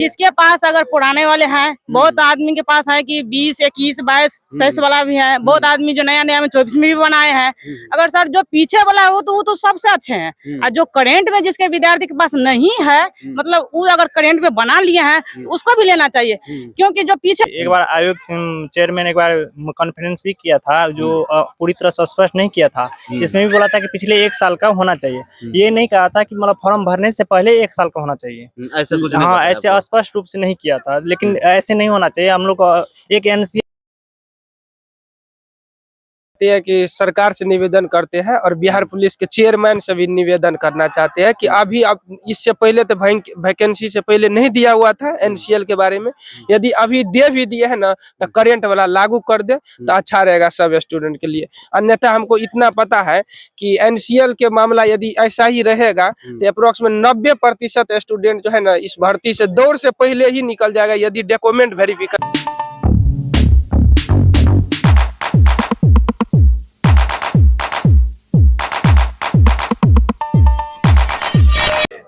जिसके पास अगर पुराने वाले हैं, बहुत आदमी के पास है कि 20, 21, 22, 23 वाला भी है। बहुत आदमी जो नया नया में 24 में भी बनाए हैं। अगर सर जो पीछे वाला है वो तो सबसे अच्छे हैं। और जो करेंट में जिसके विद्यार्थी के पास नहीं है, मतलब वो अगर करेंट में बना लिए हैं तो उसको भी लेना चाहिए, क्योंकि जो पीछे एक बार आयोग चेयरमैन एक बार कॉन्फ्रेंस भी किया था, जो पूरी तरह से स्पष्ट नहीं किया था। इसमें भी बोला था कि पिछले 1 साल का होना चाहिए। ये नहीं कहा था कि मतलब फॉर्म भरने से पहले 1 साल का होना चाहिए। ऐसा कुछ हाँ, ऐसे स्पष्ट रूप से नहीं किया था, लेकिन ऐसे नहीं होना चाहिए। हम लोग को एक एनसीएल है कि सरकार से निवेदन करते हैं और बिहार पुलिस के चेयरमैन से भी निवेदन करना चाहते हैं कि अभी अब इससे पहले तो वैकेंसी से पहले नहीं दिया हुआ था एनसीएल के बारे में। यदि अभी दे भी दिए है ना तो करेंट वाला लागू कर दे तो अच्छा रहेगा सब स्टूडेंट के लिए। अन्यथा हमको इतना पता है कि एनसीएल के मामला यदि ऐसा ही रहेगा तो अप्रोक्सीमेट 90% स्टूडेंट जो है ना इस भर्ती से दौड़ से पहले ही निकल जाएगा यदि डॉक्यूमेंट वेरिफिकेशन।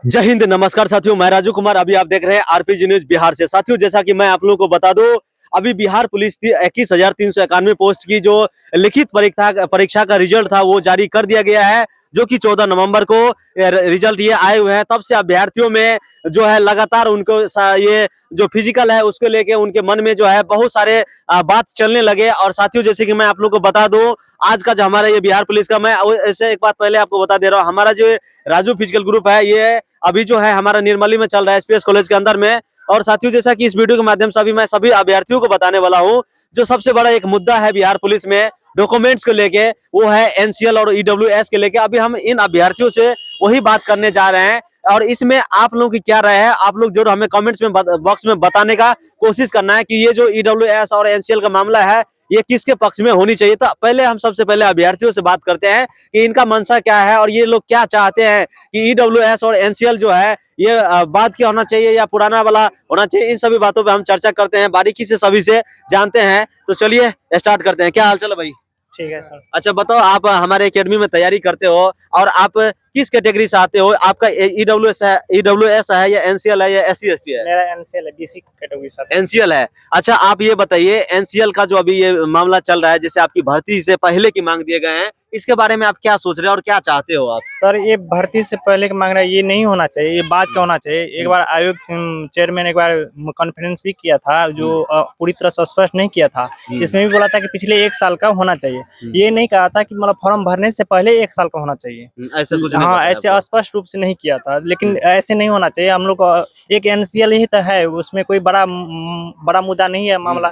जय हिंद, नमस्कार साथियों, मैं राजू कुमार। अभी आप देख रहे हैं आरपीजी न्यूज बिहार से। साथियों, जैसा कि मैं आप लोगों को बता दूं, अभी बिहार पुलिस की 21,391 पोस्ट की जो लिखित परीक्षा का रिजल्ट था वो जारी कर दिया गया है, जो कि 14 नवंबर को रिजल्ट ये आए हुए हैं। तब से अभ्यर्थियों में जो है लगातार उनको ये जो फिजिकल है उसको लेके उनके मन में जो है बहुत सारे बात चलने लगे। और साथियों, जैसे कि मैं आप लोगों को बता दूं, आज का जो हमारा ये बिहार पुलिस का, मैं ऐसे एक बात पहले आपको बता दे रहा हूँ, हमारा जो राजू फिजिकल ग्रुप है ये अभी जो है हमारा निर्मली में चल रहा है, एसपीएस कॉलेज के अंदर में। और साथियों, जैसा कि इस वीडियो के माध्यम से अभी मैं सभी अभ्यर्थियों को बताने वाला हूं, जो सबसे बड़ा एक मुद्दा है बिहार पुलिस में डॉक्यूमेंट्स को लेके, वो है एनसीएल और ईडब्ल्यूएस के लेके। अभी हम इन अभ्यर्थियों से वही बात करने जा रहे हैं और इसमें आप लोगों की क्या राय है, आप लोग जरूर हमें कमेंट्स में बॉक्स में बताने का कोशिश करना है कि ये जो ईडब्ल्यूएस और एनसीएल का मामला है ये किसके पक्ष में होनी चाहिए। तो पहले हम सबसे पहले अभ्यर्थियों से बात करते हैं कि इनका मंशा क्या है और ये लोग क्या चाहते हैं कि ईडब्ल्यूएस और एनसीएल जो है ये बाद क्या होना चाहिए या पुराना वाला होना चाहिए। इन सभी बातों पे हम चर्चा करते हैं, बारीकी से सभी से जानते हैं। तो चलिए स्टार्ट करते हैं। क्या हाल चाल है भाई? ठीक है सर। अच्छा बताओ, आप हमारे एकेडमी में तैयारी करते हो और आप किस कैटेगरी से आते हो? आपका ईडब्ल्यूएस है या एनसीएल है या एससी एसटी है? मेरा एनसीएल है, बीसी कैटेगरी से। एनसीएल है। अच्छा, आप ये बताइए, एनसीएल का जो अभी ये मामला चल रहा है, जैसे आपकी भर्ती से पहले की मांग दिए गए हैं, इसके बारे में आप क्या सोच रहे हैं और क्या चाहते हो आप? सर, ये भर्ती से पहले का मांग रहा है, ये नहीं होना चाहिए, ये बात क्या होना चाहिए। एक बार आयोग चेयरमैन एक बार कॉन्फ्रेंस भी किया था, जो पूरी तरह से स्पष्ट नहीं किया था। इसमें भी बोला था कि पिछले 1 साल का होना चाहिए। ये नहीं कहा था कि मतलब फॉर्म भरने से पहले 1 साल का होना चाहिए। ऐसा कुछ हाँ, ऐसे स्पष्ट रूप से नहीं किया था, लेकिन ऐसे नहीं होना चाहिए। हम लोग को एक एनसीएल ही तो है, उसमें कोई बड़ा मुद्दा नहीं है मामला।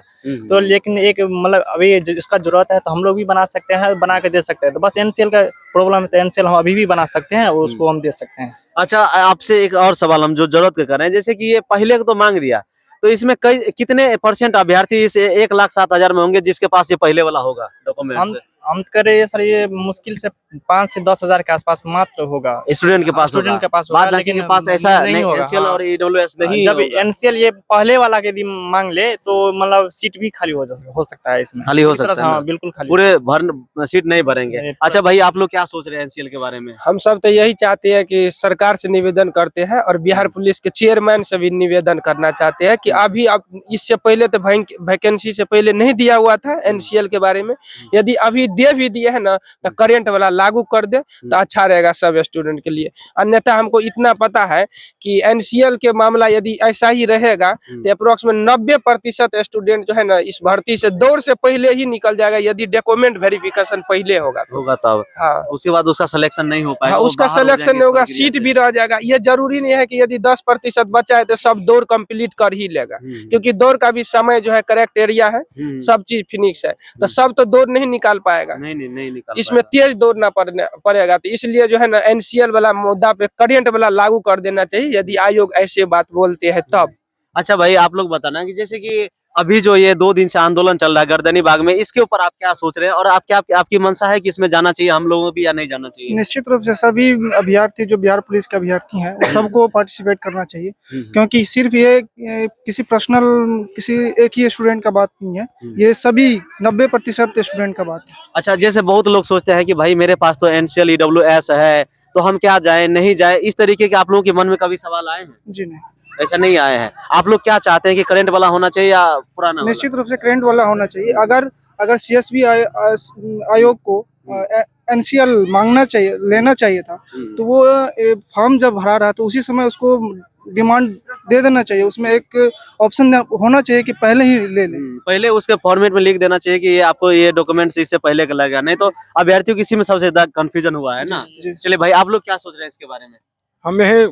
तो लेकिन एक मतलब अभी इसका जरूरत है तो हम लोग भी बना सकते हैं, बना के दे सकते हैं। तो बस एनसीएल का प्रॉब्लम है तो एनसीएल हम अभी भी बना सकते हैं, उसको हम दे सकते हैं। अच्छा, आपसे एक और सवाल हम जो जरूरत के कर रहे हैं, जैसे कि ये पहले को तो मांग दिया, तो इसमें कितने परसेंट अभ्यर्थी इस 1,07,000 में होंगे जिसके पास ये पहले वाला होगा डॉक्यूमेंट? हम कर रहे हैं सर, ये मुश्किल से 5 से 10 हजार के आसपास मात्र होगा स्टूडेंट के पास होगा, लेकिन के पास ऐसा नहीं होगा। एनसीएल और ईडब्ल्यूएस नहीं, जब एनसीएल ये पहले वाला के यदि मांग ले तो मतलब सीट भी खाली हो सकता है, इसमें खाली हो सकता है। हाँ, बिल्कुल खाली, पूरे सीट नहीं भरेंगे। अच्छा भाई, आप लोग क्या सोच रहे हैं एनसीएल के बारे में? हम सब तो यही चाहते हैं कि सरकार से निवेदन करते हैं और बिहार पुलिस के चेयरमैन से भी निवेदन करना चाहते हैं कि अभी अब इससे पहले तो वैकेंसी से पहले नहीं दिया हुआ था एनसीएल के बारे में। यदि अभी दे भी दिए है ना तो करेंट वाला लागू कर दे तो अच्छा रहेगा सब स्टूडेंट के लिए। अन्यथा हमको इतना पता है कि एनसीएल के मामला यदि ऐसा ही रहेगा तो अप्रोक्सीमेट 90% स्टूडेंट जो है ना इस भर्ती से दौड़ से पहले ही निकल जाएगा यदि डॉक्यूमेंट वेरिफिकेशन पहले होगा तब। हाँ, उसके बाद उसका सिलेक्शन नहीं हो पाएगा। हाँ, उसका सिलेक्शन नहीं होगा, सीट भी रह जाएगा। ये जरूरी नहीं है कि यदि 10% बचा है तो सब दौड़ कंप्लीट कर ही लेगा, क्योंकि दौड़ का भी समय जो है करेक्ट एरिया है, सब चीज फिनिक्स है, तो सब तो दौड़ नहीं निकाल पाएगा। नहीं निकाल इसमें तेज दौड़ना पड़ेगा। तो इसलिए जो है ना एनसीएल वाला मुद्दा पे करेंट वाला लागू कर देना चाहिए यदि आयोग ऐसे बात बोलते हैं तब। अच्छा भाई, आप लोग बताना कि जैसे कि अभी जो ये 2 दिन से आंदोलन चल रहा है गर्दनी बाग में, इसके ऊपर आप क्या सोच रहे हैं और आपकी मंशा है कि इसमें जाना चाहिए हम लोगों भी या नहीं जाना चाहिए? निश्चित रूप से सभी अभ्यर्थी जो बिहार पुलिस के अभ्यर्थी हैं वो सबको पार्टिसिपेट करना चाहिए, क्योंकि सिर्फ ये किसी किसी एक ही स्टूडेंट का बात नहीं है, ये सभी 90% स्टूडेंट का बात है। अच्छा, जैसे बहुत लोग सोचते हैं कि भाई मेरे पास तो एनसीएल ईडब्ल्यूएस है तो हम क्या जाए नहीं जाए, इस तरीके के आप लोगों के मन में कभी सवाल आए हैं? जी नहीं। ऐसा नहीं आए हैं। आप लोग क्या चाहते हैं कि करंट वाला होना चाहिए या पुराना वाला? निश्चित रूप से करंट वाला होना चाहिए। अगर सीएसबी आयोग को एनसीएल मांगना चाहिए, लेना चाहिए था, तो वो फॉर्म जब भरा रहा तो उसी समय उसको डिमांड दे देना चाहिए। उसमें एक ऑप्शन होना चाहिए कि पहले ही ले लें। पहले उसके फॉर्मेट में लिख देना चाहिए कि ये आपको ये डॉक्यूमेंट्स इससे पहले का लगेगा, नहीं तो अभ्यर्थियों को इसी में सबसे ज्यादा कंफ्यूजन हुआ है ना। जी। चलिए भाई, आप लोग क्या सोच रहे हैं इसके बारे में? हम यही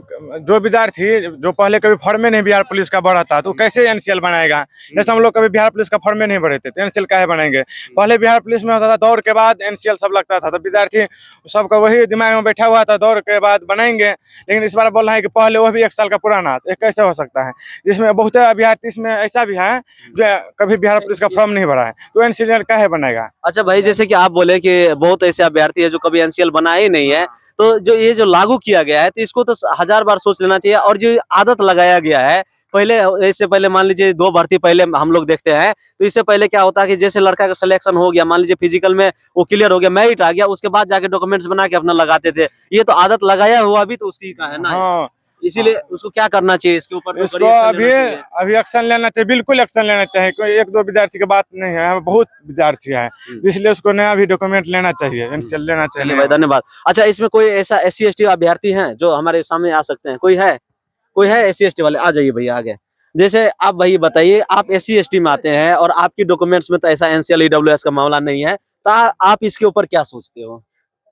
जो विद्यार्थी जो पहले कभी फॉर्म में नहीं बिहार पुलिस का भरा था तो कैसे एनसीएल बनाएगा। जैसे हम लोग कभी बिहार पुलिस का फॉर्म में नहीं भरे थे तो एनसीएल काहे बनाएंगे। पहले बिहार पुलिस में होता था दौड़ के बाद एनसीएल सब लगता था, तो विद्यार्थी सबका वही दिमाग में बैठा हुआ था दौड़ के बाद बनाएंगे। लेकिन इस बार बोल रहे हैं कि पहले वो भी 1 साल का पुराना, तो कैसे हो सकता है। जिसमें बहुत अभ्यर्थी इसमें ऐसा भी है जो कभी बिहार पुलिस का फॉर्म नहीं भरा है, तो एनसीएल काहे बनेगा। अच्छा भाई, जैसे कि आप बोले कि बहुत ऐसे अभ्यर्थी है जो कभी एनसीएल बनाए ही नहीं है, तो जो ये जो लागू किया गया है तो इसको तो 1000 बार सोच लेना चाहिए। और जो आदत लगाया गया है पहले, इससे पहले मान लीजिए 2 भर्ती पहले हम लोग देखते हैं, तो इससे पहले क्या होता है कि जैसे लड़का का सिलेक्शन हो गया, मान लीजिए फिजिकल में वो क्लियर हो गया, मेरिट आ गया, उसके बाद जाके डॉक्यूमेंट्स बना के अपना लगाते थे। ये तो आदत लगाया हुआ भी तो उसकी का है ना। हाँ, इसीलिए उसको क्या करना चाहिए इसके ऊपर? इसको अभी एक्शन लेना चाहिए, बिल्कुल एक्शन लेना चाहिए। कोई 1-2 विद्यार्थी की बात नहीं है, हमें बहुत विद्यार्थी है, इसलिए उसको नया भी डॉक्यूमेंट लेना चाहिए, एनसीएल लेना चाहिए। भाई धन्यवाद। अच्छा, इसमें कोई ऐसा SC ST अभ्यर्थी हैं जो हमारे सामने आ सकते हैं? कोई है SC ST वाले? आ जाइए भैया आगे। जैसे आप भाई बताइए, आप SC ST में आते हैं और आपकी डॉक्यूमेंट्स में तो ऐसा NCL EWS का मामला नहीं है, तो आप इसके ऊपर क्या सोचते हो?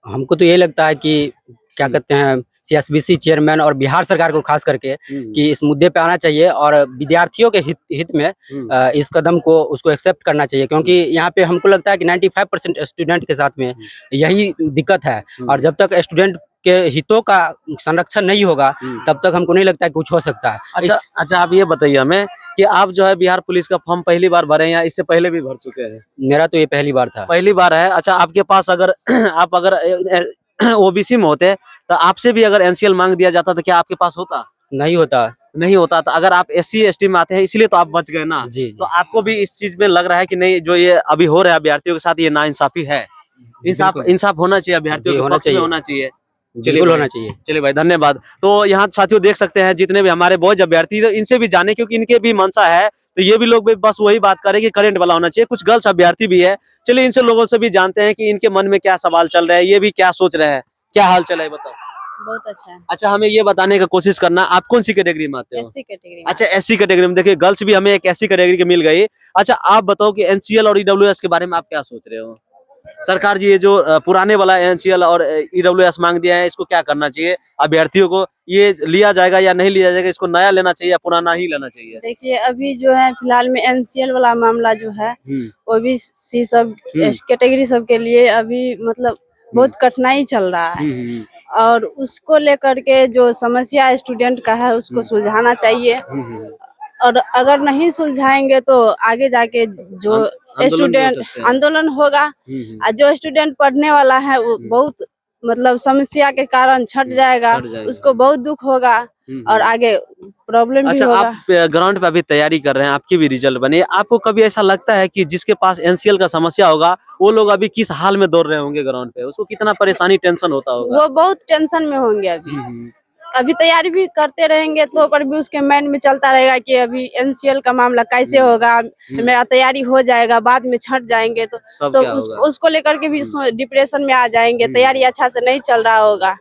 हमको तो ये लगता है कि क्या कहते हैं CSBC चेयरमैन और बिहार सरकार को खास करके कि इस मुद्दे पे आना चाहिए और विद्यार्थियों के हित में इस कदम को उसको एक्सेप्ट करना चाहिए, क्योंकि यहाँ पे हमको लगता है कि 95% स्टूडेंट के साथ में यही दिक्कत है। और जब तक स्टूडेंट के हितों का संरक्षण नहीं होगा तब तक हमको नहीं लगता है कुछ हो सकता है। अच्छा, आप ये बताइए हमें कि आप जो है बिहार पुलिस का फॉर्म पहली बार भरे या इससे पहले भी भर चुके हैं? मेरा तो ये पहली बार था। पहली बार है। अच्छा, आपके पास अगर आप अगर OBC में होते तो आपसे भी अगर NCL मांग दिया जाता तो क्या आपके पास होता? नहीं होता। तो अगर आप SC ST में आते हैं इसलिए तो आप बच गए ना। जी। तो आपको भी इस चीज में लग रहा है कि नहीं, जो ये अभी हो रहा है अभ्यर्थियों के साथ, ये नाइंसाफी है? इंसाफ होना चाहिए, अभ्यर्थियों के पक्ष में होना चाहिए। बिल्कुल होना चाहिए। चलिए भाई धन्यवाद। तो यहाँ साथियों देख सकते हैं जितने भी हमारे बॉयज अभ्यर्थी, तो इनसे भी जाने, क्योंकि इनके भी मंशा है, तो ये भी लोग भी बस वही बात करें कि करंट वाला होना चाहिए। कुछ गर्ल्स अभ्यर्थी भी है, चलिए इनसे लोगों से भी जानते हैं कि इनके मन में क्या सवाल चल रहा है, ये भी क्या सोच रहे हैं। क्या हाल चल रहा है बताओ? बहुत अच्छा है। अच्छा, हमें ये बताने का कोशिश करना, आप कौन सी कैटेगरी में आते हो? SC category. अच्छा, SC कैटेगरी में। देखिए गर्ल्स भी हमें एक SC कैटेगरी की मिल गई। अच्छा, आप बताओ कि NCL और EWS के बारे में आप क्या सोच रहे हो? सरकार जी ये जो पुराने वाला NCL और EWS मांग दिया है, इसको क्या करना चाहिए अभ्यर्थियों को? ये लिया जाएगा या नहीं लिया जाएगा? इसको नया लेना चाहिए या पुराना ही लेना चाहिए? देखिए अभी जो है फिलहाल में NCL वाला मामला जो है OBC सब कैटेगरी सब के लिए अभी मतलब बहुत कठिनाई चल रहा है, और उसको लेकर के जो समस्या स्टूडेंट का है उसको सुलझाना चाहिए। और अगर नहीं सुलझाएंगे तो आगे जाके जो स्टूडेंट आंदोलन होगा, और जो स्टूडेंट पढ़ने वाला है वो बहुत मतलब समस्या के कारण छट जाएगा, उसको बहुत दुख होगा और आगे प्रॉब्लम भी होगा। आप ग्राउंड पे अभी तैयारी कर रहे हैं, आपकी भी रिजल्ट बनी, आपको कभी ऐसा लगता है कि जिसके पास NCL का समस्या होगा वो लोग अभी किस हाल में दौड़ रहे होंगे ग्राउंड पे? उसको कितना परेशानी टेंशन होता होगा? वो बहुत टेंशन में होंगे। अभी तैयारी भी करते रहेंगे तो पर भी उसके माइंड में चलता रहेगा कि अभी NCL का मामला कैसे होगा, मेरा तैयारी हो जाएगा बाद में छट जाएंगे तो उसको लेकर के भी डिप्रेशन में आ जाएंगे, तैयारी अच्छा से नहीं चल रहा होगा।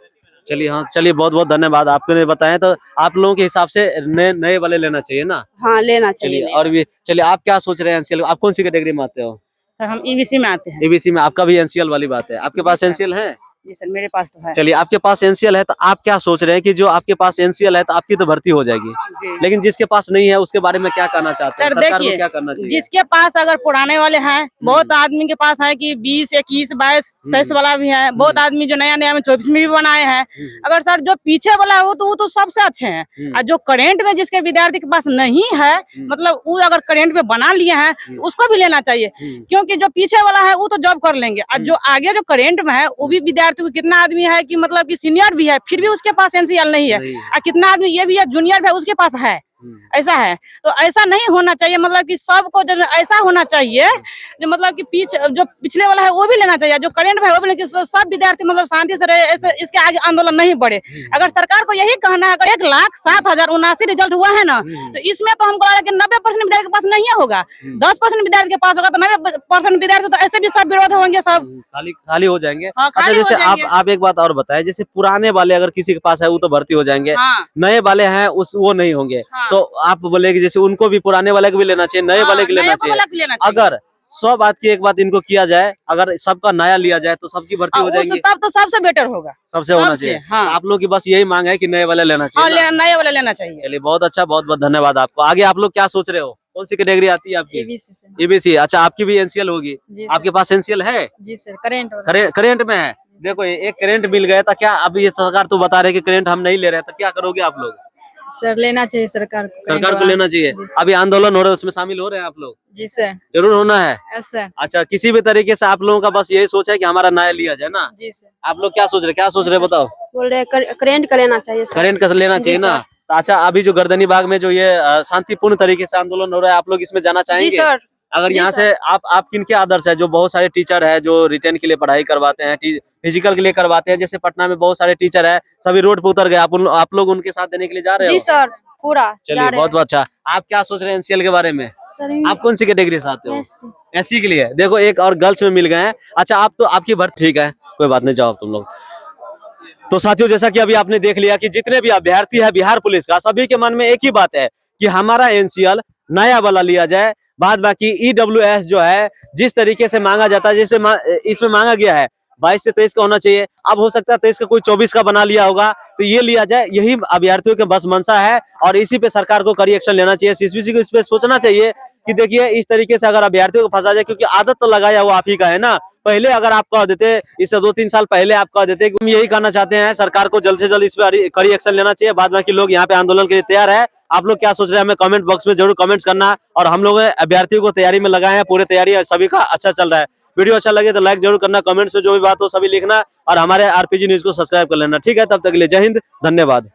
चलिए, हाँ चलिए, बहुत बहुत धन्यवाद आपने बताया। तो आप लोगों के हिसाब से नए वाले लेना चाहिए ना? हाँ लेना चाहिए। और भी चलिए, आप क्या सोच रहे हैं NCL? आप कौन सी कैटेगरी में आते हो? सर हम EBC में आते हैं। EBC में आपका भी NCL वाली बात है? आपके पास NCL है? जी सर, मेरे पास तो है। चलिए, आपके पास NCL है तो आप क्या सोच रहे हैं कि जो आपके पास NCL है तो आपकी तो भर्ती हो जाएगी, लेकिन जिसके पास नहीं है उसके बारे में क्या कहना चाहते हैं? सर सरकार को देखिए, क्या करना चाहिए? जिसके पास अगर पुराने वाले हैं, बहुत आदमी के पास है कि 20, 21, 22, 23 वाला भी है, बहुत आदमी जो नया में 24 में भी बनाए हैं। अगर सर जो पीछे वाला है वो तो सबसे अच्छे हैं, और जो करंट में जिसके विद्यार्थी के पास नहीं है, मतलब वो अगर करंट में बना लिए हैं तो उसको भी लेना चाहिए, क्योंकि जो पीछे वाला है वो तो जॉब कर लेंगे, और जो आगे जो करंट में है वो भी विद्यार्थी को, कितना आदमी है कि मतलब कि सीनियर भी है फिर भी उसके पास NCL नहीं है, और कितना आदमी ये भी है जूनियर भी है उसके पास है, ऐसा है। तो ऐसा नहीं होना चाहिए, मतलब कि सबको जो ऐसा होना चाहिए जो मतलब कि जो पिछले वाला है वो भी लेना चाहिए, जो करेंट है वो भी, लेकिन सब विद्यार्थी मतलब शांति से रहे, ऐसे इसके आगे आंदोलन नहीं बढ़े। अगर सरकार को यही कहना है, अगर 1,07,079 रिजल्ट हुआ है ना, तो इसमें तो हमको लग रहा है कि 90% विद्यार्थी के पास नहीं होगा, 10% विद्यार्थी के पास होगा, तो 90% विद्यार्थी तो ऐसे भी सब विरोध होंगे, सब खाली खाली हो जाएंगे। हाँ, अच्छा, खाली हो जैसे जाएंगे। आप एक बात और बताएं, जैसे पुराने वाले अगर किसी के पास है वो तो भर्ती हो जाएंगे, हाँ। नए वाले हैं वो नहीं होंगे। हाँ। तो आप बोले कि जैसे उनको भी पुराने वाले को भी लेना चाहिए, नए वाले को नए लेना को चाहिए। वाला को लेना चाहिए। अगर 100 बात की एक बात इनको किया जाए, अगर सबका नया लिया जाए तो सबकी भर्ती हो जाएगी, तब तो सबसे बेटर होगा, सबसे होना सबसे, चाहिए। हाँ। आप लोग की बस यही मांग है कि नए वाले लेना हाँ, चाहिए ना? नए वाला लेना चाहिए। चलिए, बहुत अच्छा, बहुत बहुत धन्यवाद आपको। आगे आप लोग क्या सोच रहे हो, कौन सी कैटेगरी आती है आपकी? एबीसी से। एबीसी। अच्छा, आपकी भी एनसीएल होगी? जी आपके पास एनसीएल है? जी सर, करेंट करेंट में है। देखो, एक करेंट मिल गया था, क्या अभी ये सरकार तो बता रहे कि करेंट हम नहीं ले रहे, तो क्या करोगे आप लोग? सर, लेना चाहिए सरकार को, सरकार को लेना चाहिए। अभी आंदोलन हो रहा है, उसमें शामिल हो रहे हैं आप लोग? जी सर। जरूर होना है। Yes sir. अच्छा, किसी भी तरीके से आप लोगों का बस यही सोच है कि हमारा न्याय लिया जाए ना? जी सर। आप लोग क्या सोच रहे, क्या सोच रहे बताओ? बोल रहे करेंट का लेना चाहिए सर। करेंट का लेना चाहिए ना? तो अच्छा, अभी जो गर्दनी बाग में जो ये शांतिपूर्ण तरीके से आंदोलन हो रहा है, आप लोग इसमें जाना चाहेंगे? जी सर। अगर जी यहाँ सर। से आप किन के आदर्श है? जो बहुत सारे टीचर है जो रिटर्न के लिए पढ़ाई करवाते हैं, फिजिकल के लिए करवाते हैं, जैसे पटना में बहुत सारे टीचर है, सभी रोड पे उतर गए, आप लोग उनके साथ देने के लिए जा रहे हो? जी सर, पूरा चलिए, बहुत बहुत अच्छा। आप क्या सोच रहे हैं एनसीएल के बारे में? सर आप कौन सी कैटेगरी से आते हो? एससी के लिए। देखो, एक और गर्ल्स में मिल गए हैं। अच्छा, आप तो आपकी भर्ती ठीक है, कोई बात नहीं, जाओ तुम लोग। तो साथियों, जैसा कि अभी आपने देख लिया कि जितने भी अभ्यर्थी है बिहार पुलिस का, सभी के मन में एक ही बात है कि हमारा एनसीएल नया वाला लिया जाए। बाद बाकी ईडब्ल्यूएस जो है जिस तरीके से मांगा जाता है, जैसे इसमें मांगा गया है 22 से 23 का होना चाहिए, अब हो सकता है 23 का कोई 24 का बना लिया होगा, तो ये लिया जाए, यही अभ्यर्थियों के बस मंशा है और इसी पे सरकार को कड़ी एक्शन लेना चाहिए। सीएसबीसी को इस पे सोचना चाहिए कि देखिए, इस तरीके से अगर अभ्यर्थियों को फंसा जाए, क्योंकि आदत तो लगाया हुआ आप ही का है ना। पहले अगर आप कह देते, इससे 2-3 साल पहले आप कह देते कि हम यही कहना चाहते हैं, सरकार को जल्द से जल्द इस पे कड़ी एक्शन लेना चाहिए। बाद बाकी लोग यहाँ पे आंदोलन के लिए तैयार है। आप लोग क्या सोच रहे हैं हमें कमेंट बॉक्स में जरूर कमेंट्स करना। और हम लोग अभ्यर्थियों को तैयारी में लगाए हैं, पूरी तैयारी सभी का अच्छा चल रहा है। वीडियो अच्छा लगे तो लाइक जरूर करना, कमेंट्स में जो भी बात हो सभी लिखना और हमारे आरपीजी न्यूज को सब्सक्राइब कर लेना। ठीक है, तब तक के लिए जय हिंद, धन्यवाद।